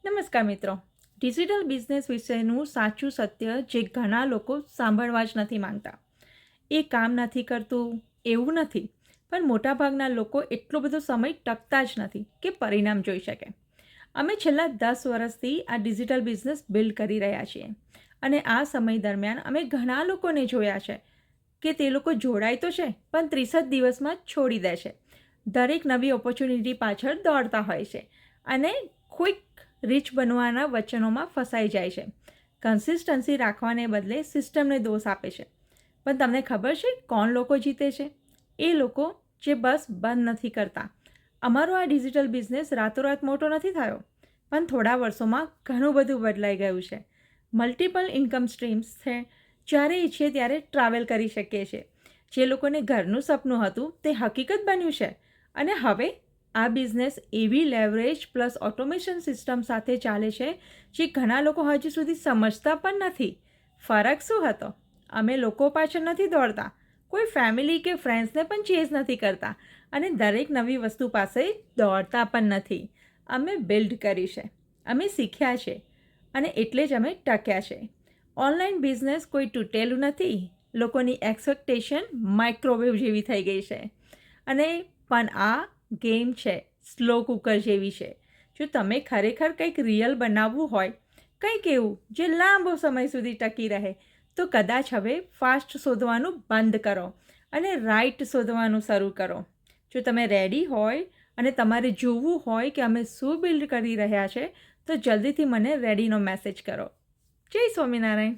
નમસ્કાર મિત્રો. Digital business વિશેનું સાચું સત્ય જે ઘણા લોકો સાંભળવા જ નથી માંગતા. એ કામ નથી કરતું એવું નથી, પણ મોટાભાગના લોકો એટલો બધો સમય ટકતા જ નથી કે પરિણામ જોઈ શકે. અમે છેલ્લા 10 વર્ષથી આ ડિજિટલ બિઝનેસ બિલ્ડ કરી રહ્યા છીએ અને આ સમય દરમિયાન અમે ઘણા લોકોને જોયા છે કે તે લોકો જોડાય તો છે પણ 30 જ દિવસમાં છોડી દે છે. દરેક નવી ઓપોર્ચ્યુનિટી પાછળ દોડતા હોય છે અને ક્વિક રીચ બનવાના વચનોમાં ફસાઈ જાય છે. કન્સિસ્ટન્સી રાખવાને બદલે સિસ્ટમને દોષ આપે છે. પણ તમને ખબર છે કોણ લોકો જીતે છે? એ લોકો જે બસ બંધ નથી કરતા. અમારો આ ડિજિટલ બિઝનેસ રાતોરાત મોટો નથી થયો, પણ થોડા વર્ષોમાં ઘણું બધું બદલાઈ ગયું છે. મલ્ટિપલ ઇન્કમ સ્ટ્રીમ્સ છે. જ્યારે ઈચ્છીએ ત્યારે ટ્રાવેલ કરી શકીએ છીએ. જે લોકોને ઘરનું સપનું હતું તે હકીકત બન્યું છે. અને હવે આ બિઝનેસ એવી લેવરેજ પ્લસ ઓટોમેશન સિસ્ટમ સાથે ચાલે છે જે ઘણા લોકો હજી સુધી સમજતા પણ નથી. ફરક શું હતો? અમે લોકો પાછળ નથી દોડતા, કોઈ ફેમિલી કે ફ્રેન્ડ્સને પણ ચેઝ નથી કરતા અને દરેક નવી વસ્તુ પાસે દોડતા પણ નથી. અમે બિલ્ડ કરી છે, અમે શીખ્યા છે અને એટલે જ અમે ટક્યા છે. ઓનલાઈન બિઝનેસ કોઈ તૂટેલું નથી. લોકોની એક્સપેક્ટેશન માઇક્રોવેવ જેવી થઈ ગઈ છે અને પણ આ ગેમ છે, સ્લો કુકર જેવી છે. જો તમે ખરેખર કંઈક રિયલ બનાવવું હોય, કંઈક એવું જે લાંબો સમય સુધી ટકી રહે, તો કદાચ હવે ફાસ્ટ શોધવાનું બંધ કરો અને રાઇટ શોધવાનું શરૂ કરો. જો તમે રેડી હોય અને તમારે જોવું હોય કે અમે શું બિલ્ડ કરી રહ્યા છે, તો જલ્દીથી મને રેડીનો મેસેજ કરો. જય સ્વામિનારાયણ.